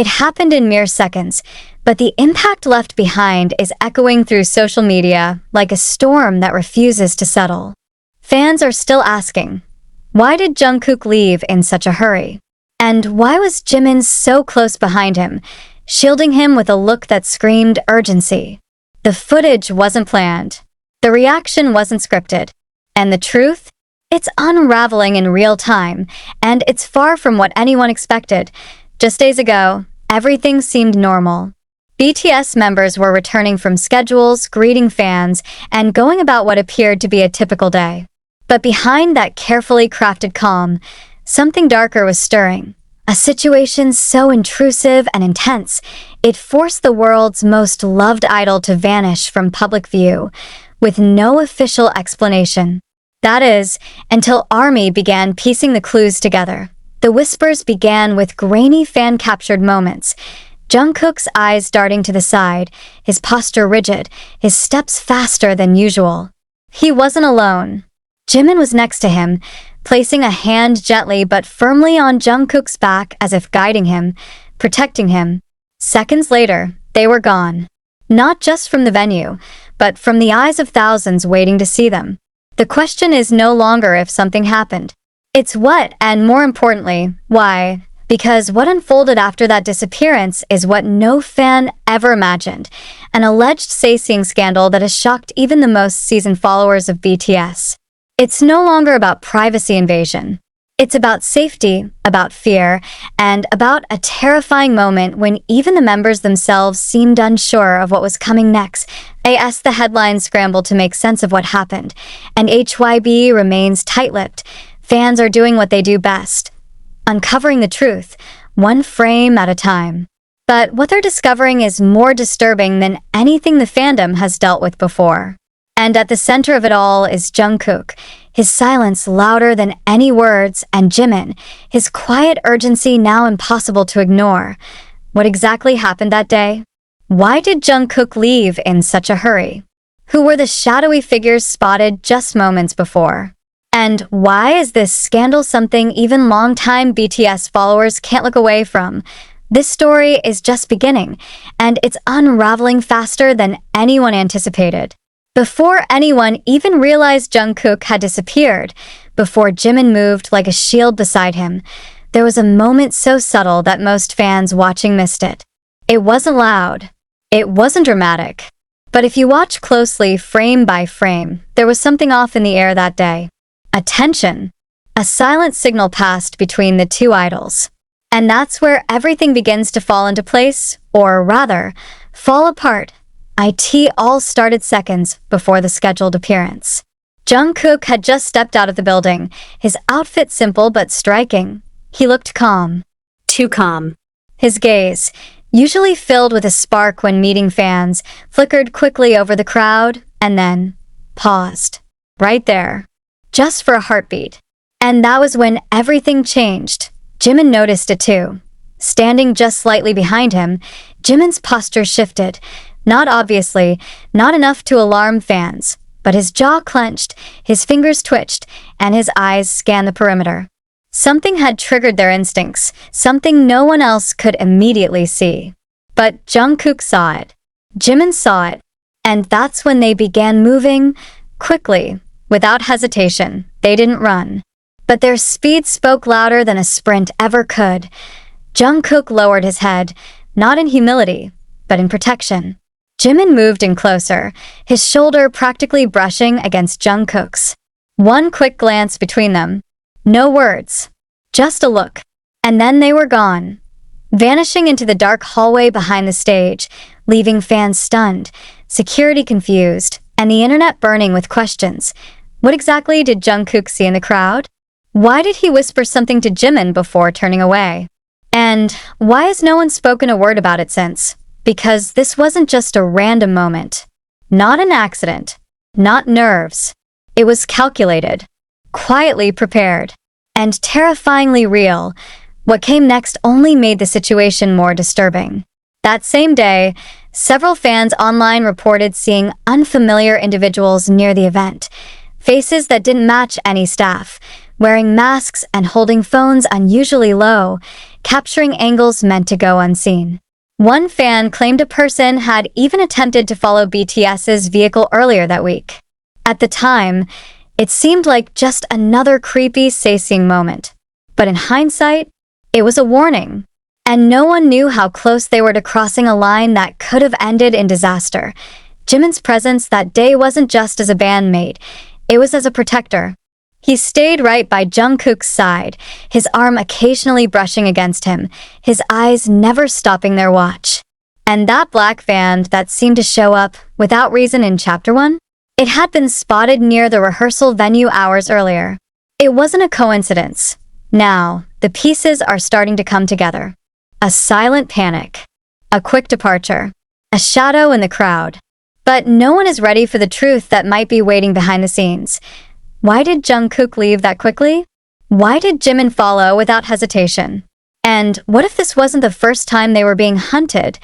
It happened in mere seconds, but the impact left behind is echoing through social media like a storm that refuses to settle. Fans are still asking, why did Jungkook leave in such a hurry? And why was Jimin so close behind him, shielding him with a look that screamed urgency? The footage wasn't planned. The reaction wasn't scripted. And the truth? It's unraveling in real time, and it's far from what anyone expected. Just days ago, everything seemed normal. BTS members were returning from schedules, greeting fans, and going about what appeared to be a typical day. But behind that carefully crafted calm, something darker was stirring. A situation so intrusive and intense, it forced the world's most loved idol to vanish from public view, with no official explanation. That is, until ARMY began piecing the clues together. The whispers began with grainy fan-captured moments. Jungkook's eyes darting to the side, his posture rigid, his steps faster than usual. He wasn't alone. Jimin was next to him, placing a hand gently but firmly on Jungkook's back as if guiding him, protecting him. Seconds later, they were gone. Not just from the venue, but from the eyes of thousands waiting to see them. The question is no longer if something happened. It's what, and more importantly, why. Because what unfolded after that disappearance is what no fan ever imagined, an alleged Sasaeng scandal that has shocked even the most seasoned followers of BTS. It's no longer about privacy invasion. It's about safety, about fear, and about a terrifying moment when even the members themselves seemed unsure of what was coming next. As the headlines scrambled to make sense of what happened, and HYB remains tight-lipped. Fans are doing what they do best, uncovering the truth, one frame at a time. But what they're discovering is more disturbing than anything the fandom has dealt with before. And at the center of it all is Jungkook, his silence louder than any words, and Jimin, his quiet urgency now impossible to ignore. What exactly happened that day? Why did Jungkook leave in such a hurry? Who were the shadowy figures spotted just moments before? And why is this scandal something even longtime BTS followers can't look away from? This story is just beginning, and it's unraveling faster than anyone anticipated. Before anyone even realized Jungkook had disappeared, before Jimin moved like a shield beside him, there was a moment so subtle that most fans watching missed it. It wasn't loud. It wasn't dramatic. But if you watch closely, frame by frame, there was something off in the air that day. A tension. A silent signal passed between the two idols. And that's where everything begins to fall into place, or rather, fall apart. It all started seconds before the scheduled appearance. Jungkook had just stepped out of the building, his outfit simple but striking. He looked calm. Too calm. His gaze, usually filled with a spark when meeting fans, flickered quickly over the crowd and then paused. Right there. Just for a heartbeat. And that was when everything changed. Jimin noticed it too. Standing just slightly behind him, Jimin's posture shifted. Not obviously, not enough to alarm fans, but his jaw clenched, his fingers twitched, and his eyes scanned the perimeter. Something had triggered their instincts, something no one else could immediately see. But Jungkook saw it. Jimin saw it. And that's when they began moving, quickly, without hesitation. They didn't run. But their speed spoke louder than a sprint ever could. Jungkook lowered his head, not in humility, but in protection. Jimin moved in closer, his shoulder practically brushing against Jungkook's. One quick glance between them. No words. Just a look. And then they were gone, vanishing into the dark hallway behind the stage, leaving fans stunned, security confused, and the internet burning with questions. What exactly did Jungkook see in the crowd? Why did he whisper something to Jimin before turning away? And why has no one spoken a word about it since? Because this wasn't just a random moment. Not an accident. Not nerves. It was calculated. Quietly prepared. And terrifyingly real. What came next only made the situation more disturbing. That same day, several fans online reported seeing unfamiliar individuals near the event. Faces that didn't match any staff. Wearing masks and holding phones unusually low. capturing angles meant to go unseen. One fan claimed a person had even attempted to follow BTS's vehicle earlier that week. At the time, it seemed like just another creepy Sasaeng moment. But in hindsight, it was a warning. And no one knew how close they were to crossing a line that could have ended in disaster. Jimin's presence that day wasn't just as a bandmate, it was as a protector. He stayed right by Jungkook's side, his arm occasionally brushing against him, his eyes never stopping their watch. And that black van that seemed to show up without reason in Chapter 1? It had been spotted near the rehearsal venue hours earlier. It wasn't a coincidence. Now, the pieces are starting to come together. A silent panic. A quick departure. A shadow in the crowd. But no one is ready for the truth that might be waiting behind the scenes. Why did Jungkook leave that quickly? Why did Jimin follow without hesitation? And what if this wasn't the first time they were being hunted?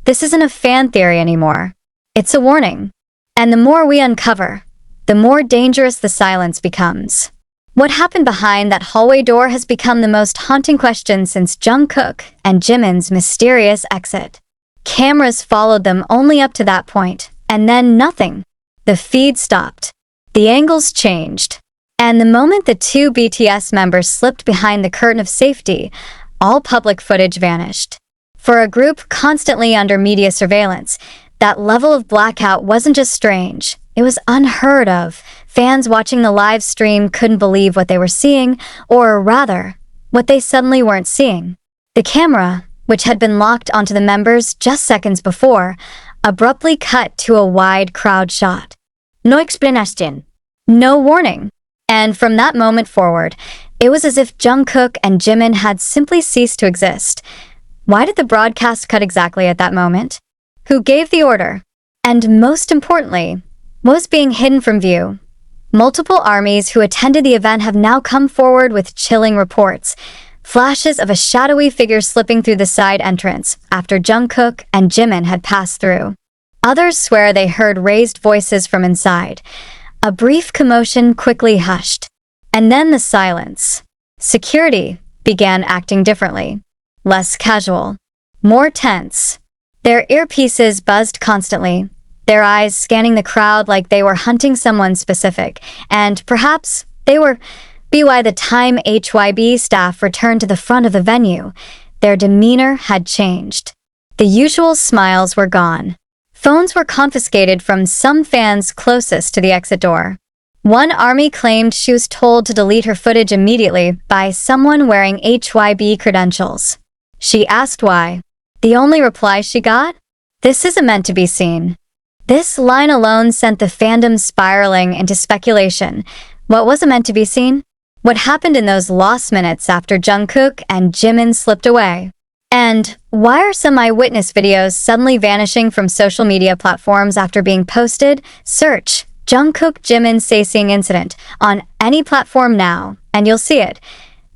This isn't a fan theory anymore. It's a warning. And the more we uncover, the more dangerous the silence becomes. What happened behind that hallway door has become the most haunting question since Jungkook and Jimin's mysterious exit. Cameras followed them only up to that point, and then nothing. The feed stopped. The angles changed. And the moment the two BTS members slipped behind the curtain of safety, all public footage vanished. For a group constantly under media surveillance, that level of blackout wasn't just strange, it was unheard of. Fans watching the live stream couldn't believe what they were seeing, or rather, what they suddenly weren't seeing. The camera, which had been locked onto the members just seconds before, abruptly cut to a wide crowd shot. No explanation. No warning. And from that moment forward, it was as if Jungkook and Jimin had simply ceased to exist. Why did the broadcast cut exactly at that moment? Who gave the order? And most importantly, what was being hidden from view? Multiple armies who attended the event have now come forward with chilling reports. Flashes of a shadowy figure slipping through the side entrance after Jungkook and Jimin had passed through. Others swear they heard raised voices from inside. A brief commotion quickly hushed. And then the silence. Security began acting differently. Less casual. More tense. Their earpieces buzzed constantly, their eyes scanning the crowd like they were hunting someone specific. And perhaps they were by the time HYB staff returned to the front of the venue, their demeanor had changed. The usual smiles were gone. Phones were confiscated from some fans closest to the exit door. One army claimed she was told to delete her footage immediately by someone wearing HYB credentials. She asked why. The only reply she got? This isn't meant to be seen. This line alone sent the fandom spiraling into speculation. What wasn't meant to be seen? What happened in those lost minutes after Jungkook and Jimin slipped away? And why are some eyewitness videos suddenly vanishing from social media platforms after being posted? Search Jungkook Jimin Sasaeng incident on any platform now, and you'll see it.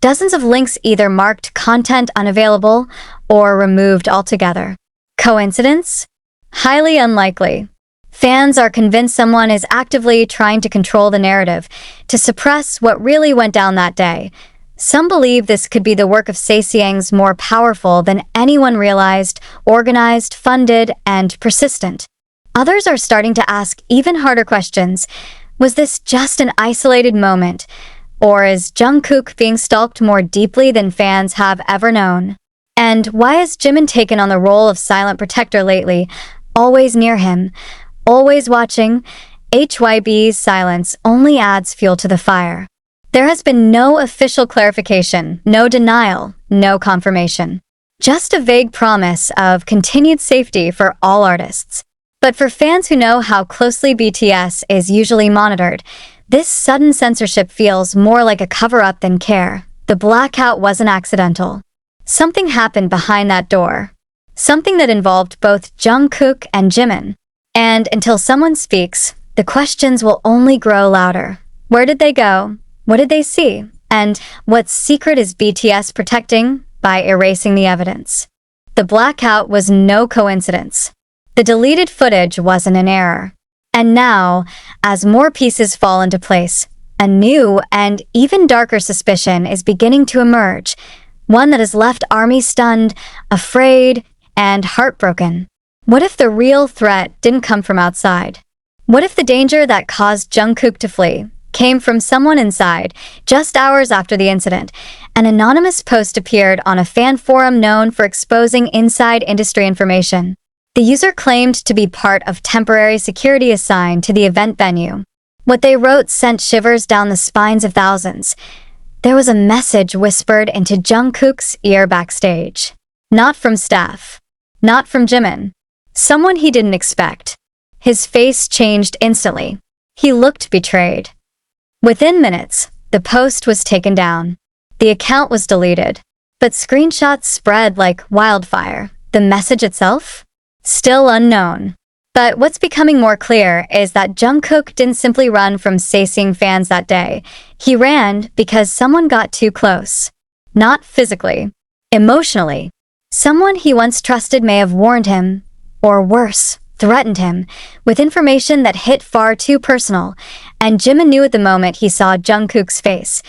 Dozens of links either marked content unavailable or removed altogether. Coincidence? Highly unlikely. Fans are convinced someone is actively trying to control the narrative, to suppress what really went down that day. Some believe this could be the work of Sasaeng's more powerful than anyone realized, organized, funded, and persistent. Others are starting to ask even harder questions. Was this just an isolated moment? Or is Jungkook being stalked more deeply than fans have ever known? And why has Jimin taken on the role of silent protector lately, always near him, always watching? HYB's silence only adds fuel to the fire. There has been no official clarification, no denial, no confirmation. Just a vague promise of continued safety for all artists. But for fans who know how closely BTS is usually monitored, this sudden censorship feels more like a cover-up than care. The blackout wasn't accidental. Something happened behind that door. Something that involved both Jungkook and Jimin. And until someone speaks, the questions will only grow louder. Where did they go? What did they see? And what secret is BTS protecting by erasing the evidence? The blackout was no coincidence. The deleted footage wasn't an error. And now, as more pieces fall into place, a new and even darker suspicion is beginning to emerge. One that has left ARMY stunned, afraid, and heartbroken. What if the real threat didn't come from outside? What if the danger that caused Jungkook to flee came from someone inside? Just hours after the incident, an anonymous post appeared on a fan forum known for exposing inside industry information. The user claimed to be part of temporary security assigned to the event venue. What they wrote sent shivers down the spines of thousands. There was a message whispered into Jungkook's ear backstage. Not from staff. Not from Jimin. Someone he didn't expect. His face changed instantly. He looked betrayed. Within minutes, the post was taken down. The account was deleted. But screenshots spread like wildfire. The message itself? Still unknown. But what's becoming more clear is that Jungkook didn't simply run from Sasaeng fans that day. He ran because someone got too close. Not physically. Emotionally. Someone he once trusted may have warned him, or worse, threatened him, with information that hit far too personal, and Jimin knew at the moment he saw Jungkook's face.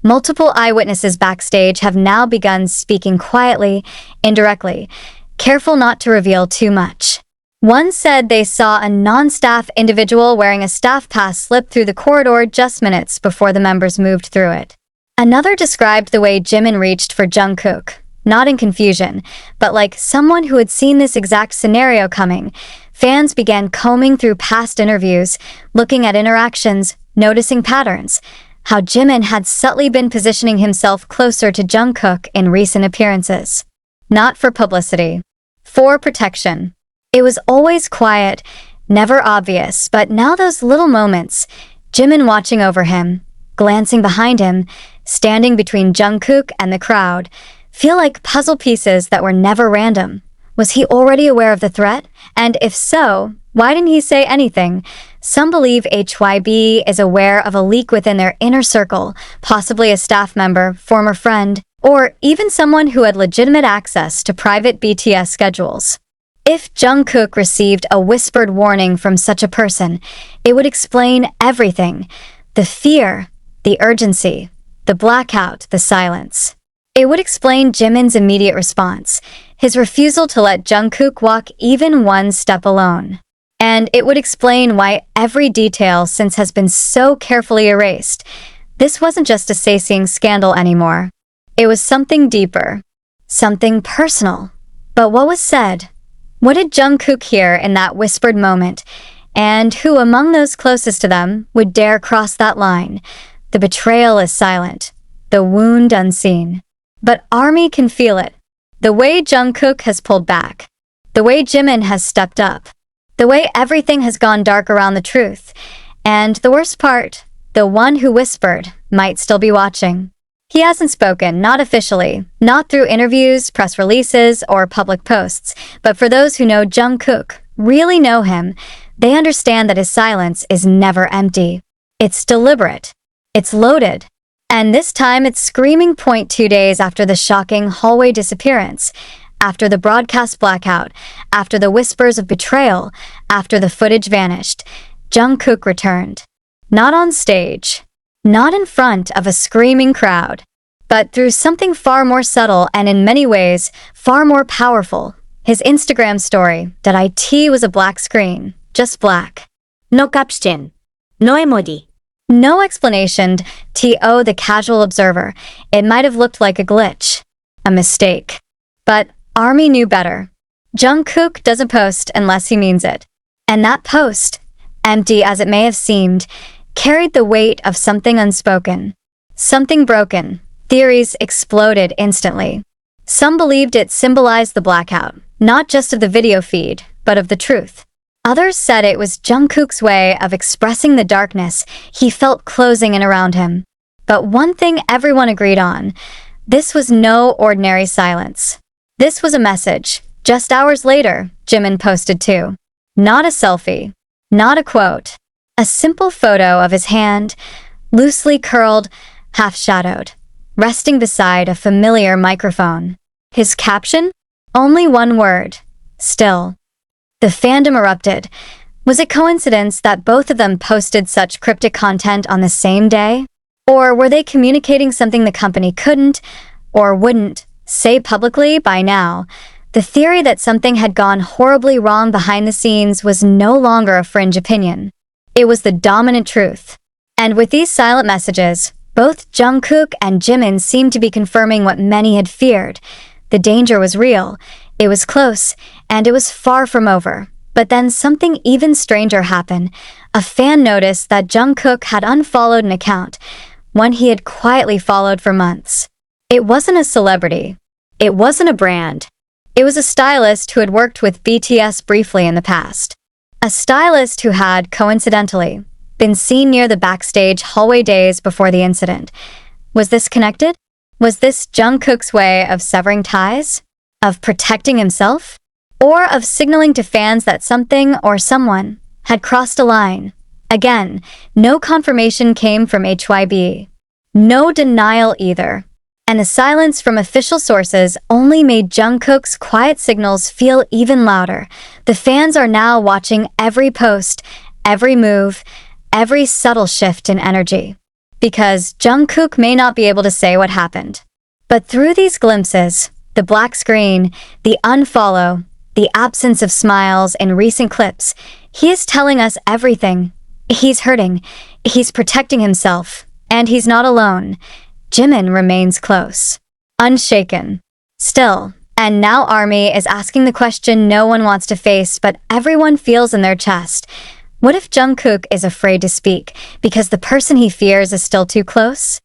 Multiple eyewitnesses backstage have now begun speaking quietly, indirectly, careful not to reveal too much. One said they saw a non-staff individual wearing a staff pass slip through the corridor just minutes before the members moved through it. Another described the way Jimin reached for Jungkook, not in confusion, but like someone who had seen this exact scenario coming. Fans began combing through past interviews, looking at interactions, noticing patterns, how Jimin had subtly been positioning himself closer to Jungkook in recent appearances. Not for publicity. For protection. It was always quiet, never obvious, but now those little moments, Jimin watching over him, glancing behind him, standing between Jungkook and the crowd, feel like puzzle pieces that were never random. Was he already aware of the threat? And if so, why didn't he say anything? Some believe HYB is aware of a leak within their inner circle, possibly a staff member, former friend, or even someone who had legitimate access to private BTS schedules. If Jungkook received a whispered warning from such a person, it would explain everything. The fear, the urgency, the blackout, the silence. It would explain Jimin's immediate response, his refusal to let Jungkook walk even one step alone. And it would explain why every detail since has been so carefully erased. This wasn't just a Sasaeng scandal anymore. It was something deeper, something personal. But what was said? What did Jungkook hear in that whispered moment? And who among those closest to them would dare cross that line? The betrayal is silent, the wound unseen. But ARMY can feel it. The way Jungkook has pulled back. The way Jimin has stepped up. The way everything has gone dark around the truth. And the worst part, the one who whispered might still be watching. He hasn't spoken, not officially, not through interviews, press releases, or public posts, but for those who know Jungkook, really know him, they understand that his silence is never empty. It's deliberate. It's loaded. And this time it's screaming point 2 days after the shocking hallway disappearance, after the broadcast blackout, after the whispers of betrayal, after the footage vanished, Jungkook returned. Not on stage. Not in front of a screaming crowd, but through something far more subtle and in many ways far more powerful. His Instagram story, that IT was a black screen, just black. No caption, no emoji. No explanation to the casual observer. It might have looked like a glitch, a mistake. But ARMY knew better. Jungkook doesn't post unless he means it. And that post, empty as it may have seemed, carried the weight of something unspoken, something broken. Theories exploded instantly. Some believed it symbolized the blackout, not just of the video feed, but of the truth. Others said it was Jungkook's way of expressing the darkness he felt closing in around him. But one thing everyone agreed on, this was no ordinary silence. This was a message. Just hours later, Jimin posted too. Not a selfie, not a quote. A simple photo of his hand, loosely curled, half-shadowed, resting beside a familiar microphone. His caption? Only one word. Still. The fandom erupted. Was it coincidence that both of them posted such cryptic content on the same day? Or were they communicating something the company couldn't, or wouldn't, say publicly by now. The theory that something had gone horribly wrong behind the scenes was no longer a fringe opinion. It was the dominant truth. And with these silent messages, both Jungkook and Jimin seemed to be confirming what many had feared. The danger was real, it was close, and it was far from over. But then something even stranger happened. A fan noticed that Jungkook had unfollowed an account, one he had quietly followed for months. It wasn't a celebrity. It wasn't a brand. It was a stylist who had worked with BTS briefly in the past. A stylist who had, coincidentally, been seen near the backstage hallway days before the incident. Was this connected? Was this Jungkook's way of severing ties? Of protecting himself? Or of signaling to fans that something or someone had crossed a line? Again, no confirmation came from HYB. No denial either. And the silence from official sources only made Jungkook's quiet signals feel even louder. The fans are now watching every post, every move, every subtle shift in energy. Because Jungkook may not be able to say what happened. But through these glimpses, the black screen, the unfollow, the absence of smiles in recent clips, he is telling us everything. He's hurting, he's protecting himself, and he's not alone. Jimin remains close, unshaken. Still, and now ARMY is asking the question no one wants to face but everyone feels in their chest. What if Jungkook is afraid to speak because the person he fears is still too close?